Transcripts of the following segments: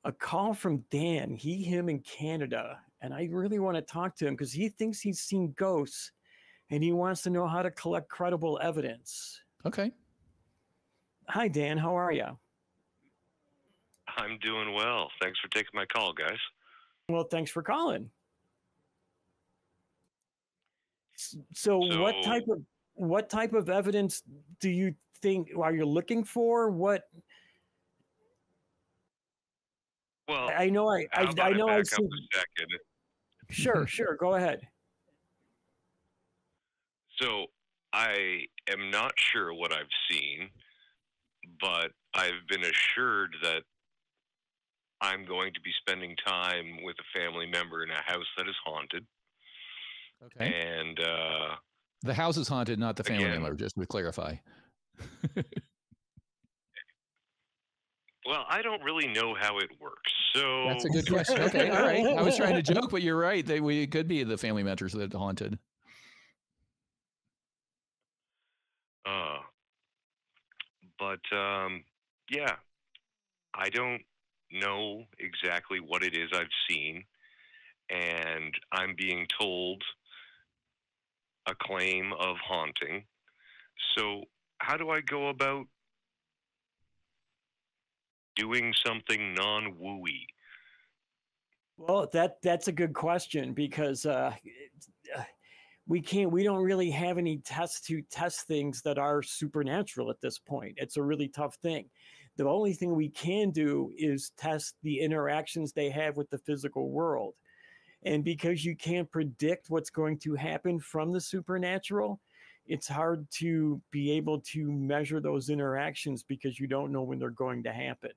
a call from Dan, him in Canada. And I really want to talk to him because he thinks he's seen ghosts and he wants to know how to collect credible evidence. Okay. Hi, Dan. How are you? I'm doing well. Thanks for taking my call, guys. Well, thanks for calling. So what type of evidence do you think are you looking for? What? Well, I know I know I see. Back up a second. Sure. Go ahead. So I am not sure what I've seen, but I've been assured that I'm going to be spending time with a family member in a house that is haunted. Okay. And the house is haunted, not the family member, just to clarify. Well, I don't really know how it works. So that's a good question. Okay, all right. I was trying to joke, but you're right. We could be the family members that are haunted. But yeah, I don't know exactly what it is I've seen, and I'm being told a claim of haunting. So how do I go about doing something non-wooey? Well, that's a good question because we don't really have any tests to test things that are supernatural at this point. It's a really tough thing. The only thing we can do is test the interactions they have with the physical world. And because you can't predict what's going to happen from the supernatural, it's hard to be able to measure those interactions because you don't know when they're going to happen.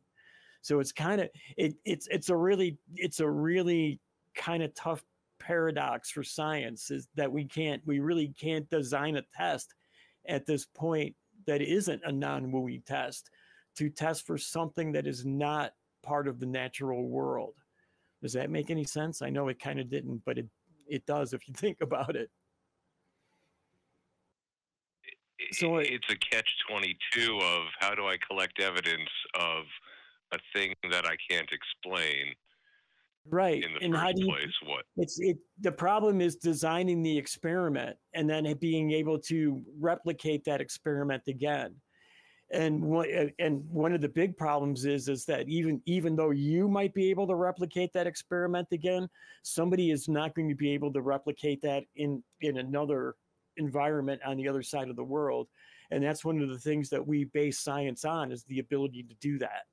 So it's kind of it's a really kind of tough paradox for science, is that we really can't design a test at this point that isn't a non-wooey test to test for something that is not part of the natural world. Does that make any sense? I know it kind of didn't, but it does if you think about it. So it's a catch-22 of how do I collect evidence of a thing that I can't explain. Right. In the and first how do you, place, what? The problem is designing the experiment and then being able to replicate that experiment again. And one of the big problems is that even though you might be able to replicate that experiment again, somebody is not going to be able to replicate that in another environment on the other side of the world. And that's one of the things that we base science on, is the ability to do that.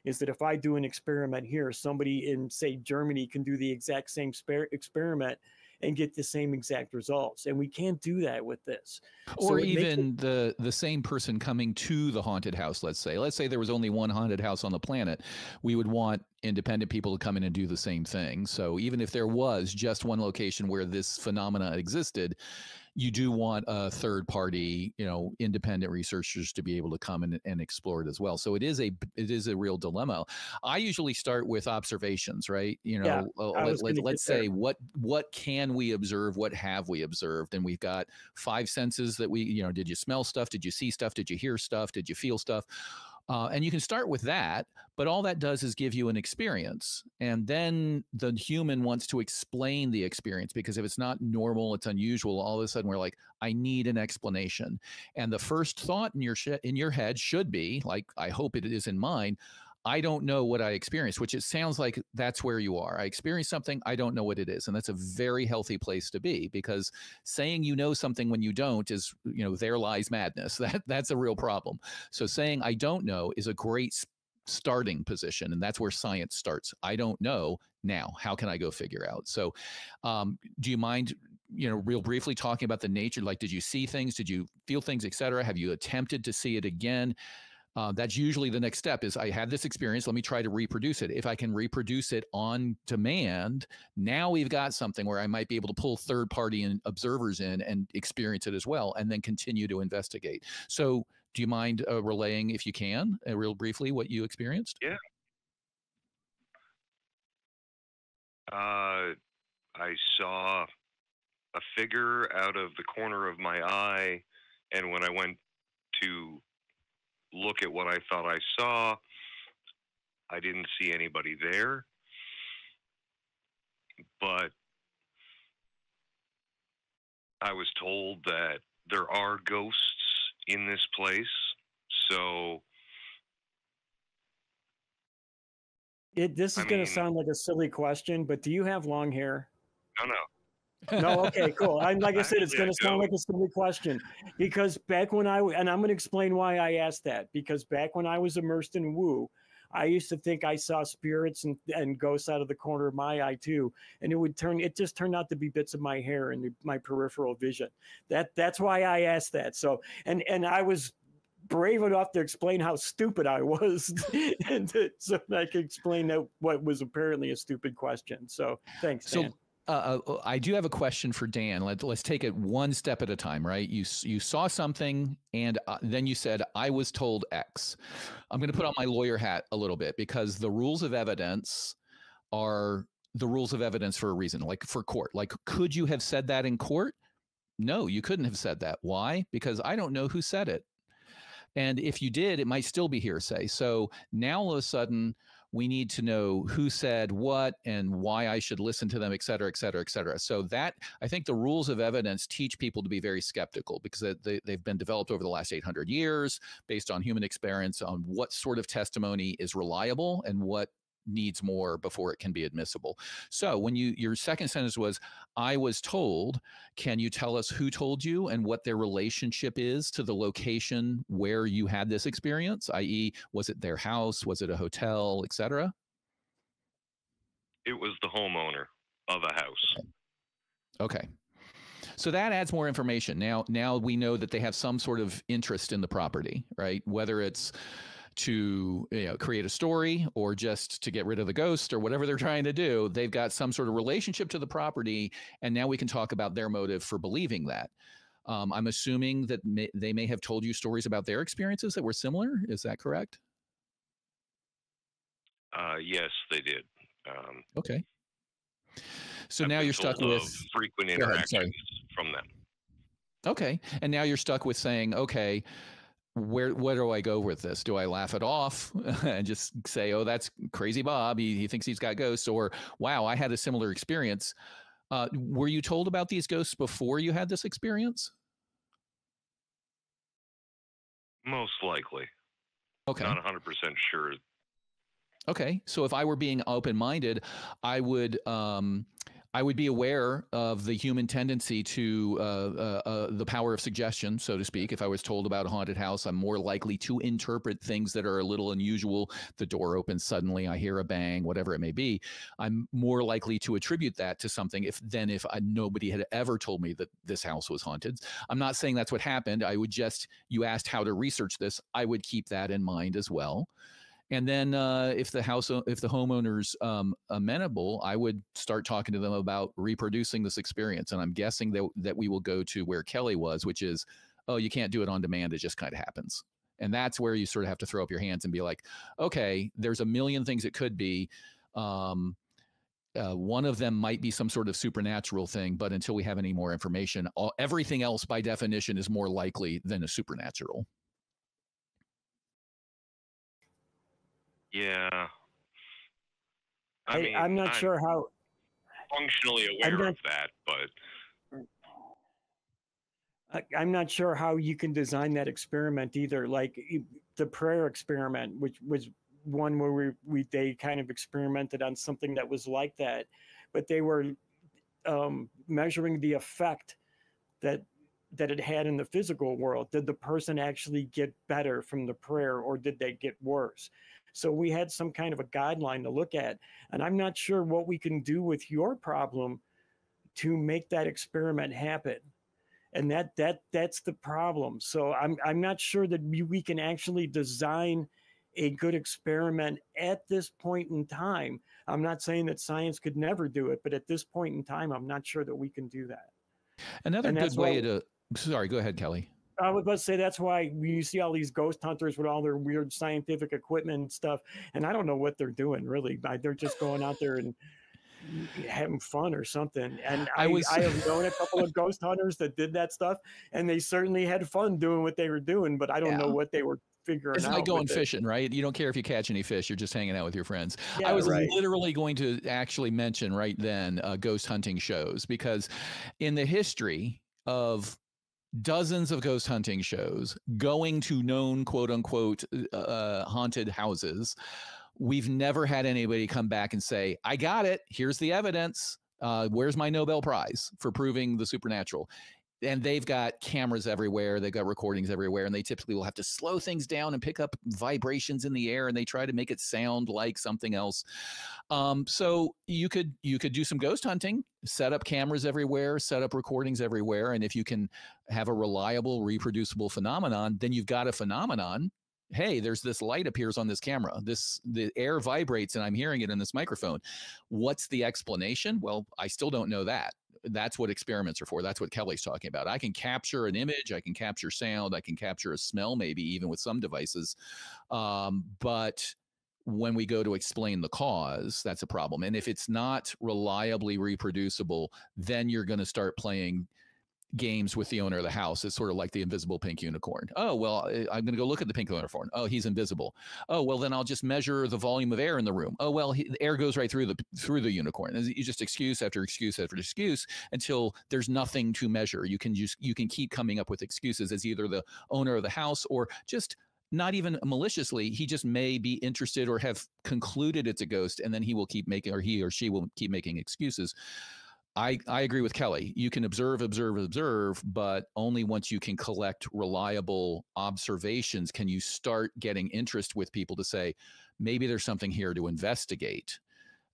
Is that if I do an experiment here, somebody in, say, Germany can do the exact same experiment and get the same exact results. And we can't do that with this. Or even the same person coming to the haunted house, let's say there was only one haunted house on the planet. We would want independent people to come in and do the same thing. So even if there was just one location where this phenomena existed, you do want a third party, independent researchers to be able to come in and explore it as well. So it is a real dilemma. I usually start with observations, right? Let's say what can we observe? What have we observed? And we've got 5 senses that did you smell stuff? Did you see stuff? Did you hear stuff? Did you feel stuff? And you can start with that, but all that does is give you an experience. And then the human wants to explain the experience, because if it's not normal, it's unusual, all of a sudden we're like, I need an explanation. And the first thought in your head should be, like, I hope it is in mine, I don't know what I experienced, which it sounds like that's where you are. I experienced something, I don't know what it is. And that's a very healthy place to be, because saying you know something when you don't is, there lies madness. That's a real problem. So saying I don't know is a great starting position. And that's where science starts. I don't know. Now, how can I go figure out? So do you mind, real briefly talking about the nature? Like, did you see things? Did you feel things, et cetera? Have you attempted to see it again? That's usually the next step. Is I had this experience, let me try to reproduce it. If I can reproduce it on demand, now we've got something where I might be able to pull third-party observers in and experience it as well, and then continue to investigate. So do you mind relaying, if you can, real briefly, what you experienced? Yeah. I saw a figure out of the corner of my eye, and when I went to look at what I thought I saw, I didn't see anybody there, but I was told that there are ghosts in this place. So this is going to sound like a silly question, but do you have long hair? No. No, okay, cool. Like I said, it's going to sound like a don't. silly question because back when and I'm going to explain why I asked that, because back when I was immersed in woo, I used to think I saw spirits and ghosts out of the corner of my eye too, and it just turned out to be bits of my hair and my peripheral vision. That's why I asked that. So and I was brave enough to explain how stupid I was, so I could explain what was apparently a stupid question. So thanks, Dan. So I do have a question for Dan. Let's take it one step at a time, right? You saw something, and then you said, I was told X. I'm going to put on my lawyer hat a little bit, because the rules of evidence are the rules of evidence for a reason, like for court. Like, could you have said that in court? No, you couldn't have said that. Why? Because I don't know who said it. And if you did, it might still be hearsay. So now all of a sudden, we need to know who said what and why I should listen to them, et cetera, et cetera, et cetera. So that, I think the rules of evidence teach people to be very skeptical, because they've been developed over the last 800 years based on human experience on what sort of testimony is reliable and what needs more before it can be admissible. So when your second sentence was, I was told, can you tell us who told you and what their relationship is to the location where you had this experience, i.e., was it their house, was it a hotel, etc.? It was the homeowner of a house. Okay. So that adds more information. Now we know that they have some sort of interest in the property, right? Whether it's to create a story or just to get rid of the ghost or whatever they're trying to do, they've got some sort of relationship to the property, and now we can talk about their motive for believing that. I'm assuming that they may have told you stories about their experiences that were similar. Is that correct? Yes, they did. Okay. So I've now been you're stuck told with of frequent interactions from them. Okay. And now you're stuck with saying, okay, where do I go with this? Do I laugh it off and just say, oh, that's crazy Bob, he thinks he's got ghosts, or wow, I had a similar experience? Were you told about these ghosts before you had this experience? Most likely. Okay. Not 100% sure. Okay. So if I were being open-minded, I would be aware of the human tendency to the power of suggestion, so to speak. If I was told about a haunted house, I'm more likely to interpret things that are a little unusual. The door opens suddenly, I hear a bang, whatever it may be. I'm more likely to attribute that to something than if nobody had ever told me that this house was haunted. I'm not saying that's what happened. I would just, you asked how to research this, I would keep that in mind as well. And then if the homeowner's amenable, I would start talking to them about reproducing this experience. And I'm guessing that we will go to where Kelley was, which is, oh, you can't do it on demand. It just kind of happens. And that's where you sort of have to throw up your hands and be like, okay, there's a million things it could be. One of them might be some sort of supernatural thing, but until we have any more information, everything else by definition is more likely than a supernatural. Yeah. I'm not sure how. Functionally aware of that, but I'm not sure how you can design that experiment either. Like the prayer experiment, which was one where they kind of experimented on something that was like that, but they were measuring the effect that it had in the physical world. Did the person actually get better from the prayer, or did they get worse? So we had some kind of a guideline to look at, and I'm not sure what we can do with your problem to make that experiment happen. And that's the problem. So I'm not sure that we can actually design a good experiment at this point in time. I'm not saying that science could never do it, but at this point in time, I'm not sure that we can do that. Another good way to, sorry, go ahead, Kelley. I was about to say that's why you see all these ghost hunters with all their weird scientific equipment and stuff, and I don't know what they're doing really. They're just going out there and having fun or something. And I have known a couple of ghost hunters that did that stuff, and they certainly had fun doing what they were doing, but I don't know what they were figuring It's out. like going with it. fishing, right? You don't care if you catch any fish. You're just hanging out with your friends. Yeah, I was right. literally going to actually mention right then ghost hunting shows, because in the history of dozens of ghost hunting shows going to known quote unquote haunted houses, we've never had anybody come back and say, I got it. Here's the evidence. Where's my Nobel Prize for proving the supernatural? And they've got cameras everywhere. They've got recordings everywhere. And they typically will have to slow things down and pick up vibrations in the air. And they try to make it sound like something else. So you could do some ghost hunting, set up cameras everywhere, set up recordings everywhere. And if you can have a reliable, reproducible phenomenon, then you've got a phenomenon. Hey, there's this light appears on this camera. The air vibrates and I'm hearing it in this microphone. What's the explanation? Well, I still don't know that. That's what experiments are for. That's what Kelley's talking about. I can capture an image, I can capture sound, I can capture a smell, maybe even with some devices. But when we go to explain the cause, that's a problem. And if it's not reliably reproducible, then you're going to start playing games with the owner of the house. It's sort of like the invisible pink unicorn. Oh, well, I'm going to go look at the pink unicorn. Oh, he's invisible. Oh, well, then I'll just measure the volume of air in the room. Oh, well, the air goes right through the unicorn. And you just excuse after excuse after excuse until there's nothing to measure. You can keep coming up with excuses as either the owner of the house or just not even maliciously, he just may be interested or have concluded it's a ghost, and then he will keep making, or he or she will keep making excuses. I agree with Kelley. You can observe, but only once you can collect reliable observations can you start getting interest with people to say, maybe there's something here to investigate.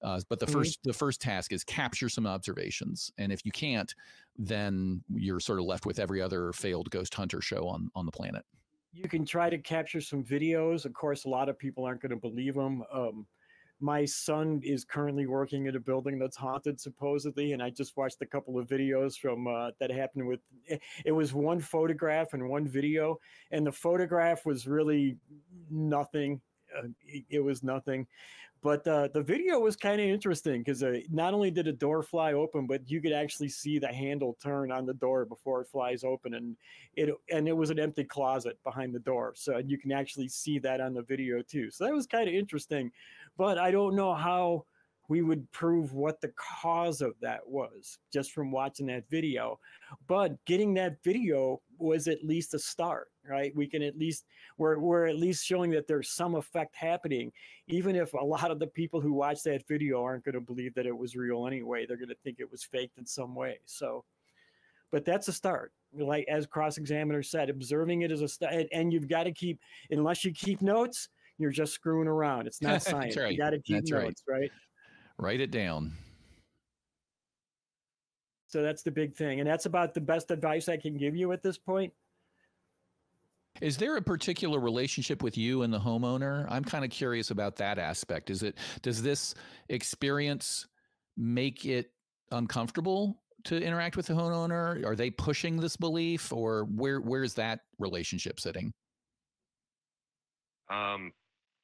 But the first task is capture some observations. And if you can't, then you're sort of left with every other failed ghost hunter show on the planet. You can try to capture some videos. Of course, a lot of people aren't going to believe them. My son is currently working at a building that's haunted, supposedly, and I just watched a couple of videos from that happened with. It was one photograph and one video, and the photograph was really nothing. It was nothing, but the video was kind of interesting because not only did a door fly open, but you could actually see the handle turn on the door before it flies open, and it was an empty closet behind the door, so you can actually see that on the video too. So that was kind of interesting. But I don't know how we would prove what the cause of that was just from watching that video. But getting that video was at least a start, right? We can at least, we're at least showing that there's some effect happening, even if a lot of the people who watch that video aren't going to believe that it was real anyway. They're going to think it was faked in some way. So, but that's a start. Like as cross-examiner said, observing it is a start, and you've got to keep, unless you keep notes, you're just screwing around. It's not science. Right. You got to keep notes, right? Write it down. So that's the big thing. And that's about the best advice I can give you at this point. Is there a particular relationship with you and the homeowner? I'm kind of curious about that aspect. Does this experience make it uncomfortable to interact with the homeowner? Are they pushing this belief, or where's that relationship sitting?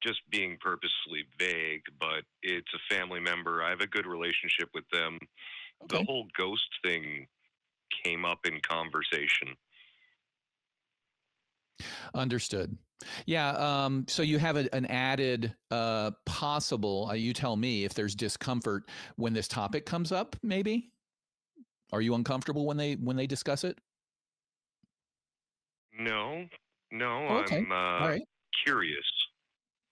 Just being purposely vague, but it's a family member. I have a good relationship with them. Okay. The whole ghost thing came up in conversation. Understood. Yeah. So you have an added possible, you tell me if there's discomfort when this topic comes up, maybe? Are you uncomfortable when they discuss it? No. Okay. I'm all right. Curious.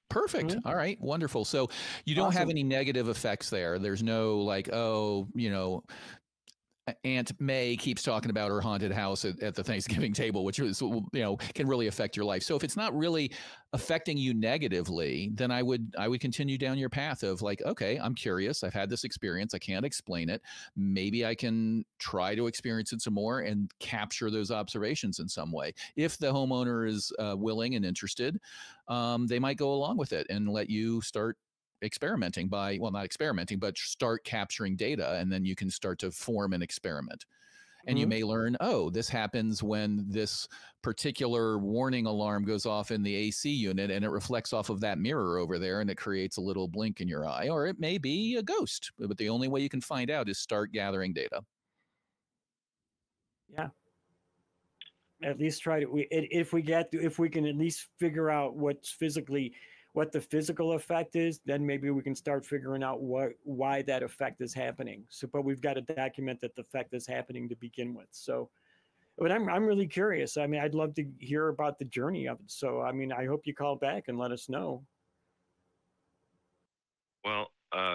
Perfect. Mm-hmm. All right. Wonderful. So you don't have any negative effects there. There's no like, oh, Aunt May keeps talking about her haunted house at the Thanksgiving table, which is, can really affect your life. So if it's not really affecting you negatively, then I would continue down your path of like, okay, I'm curious. I've had this experience. I can't explain it. Maybe I can try to experience it some more and capture those observations in some way. If the homeowner is willing and interested, they might go along with it and let you start experimenting not experimenting, but start capturing data, and then you can start to form an experiment. And you may learn, oh, this happens when this particular warning alarm goes off in the AC unit and it reflects off of that mirror over there and it creates a little blink in your eye, or it may be a ghost. But the only way you can find out is start gathering data. Yeah. At least try to, if we can at least figure out what the physical effect is, then maybe we can start figuring out why that effect is happening. So, but we've got to document that the effect is happening to begin with. So, but I'm really curious. I mean, I'd love to hear about the journey of it. So, I mean, I hope you call back and let us know. Well,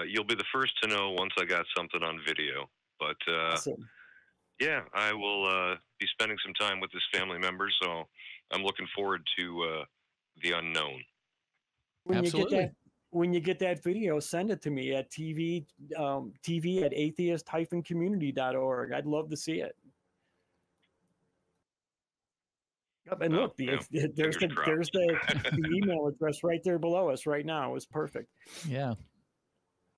you'll be the first to know once I got something on video. But Awesome. yeah, I will be spending some time with this family member, so I'm looking forward to the unknown. Absolutely. When you get that video, send it to me at TV at atheist-community.org. I'd love to see it. And look, there's the email address right there below us right now. It was perfect. Yeah.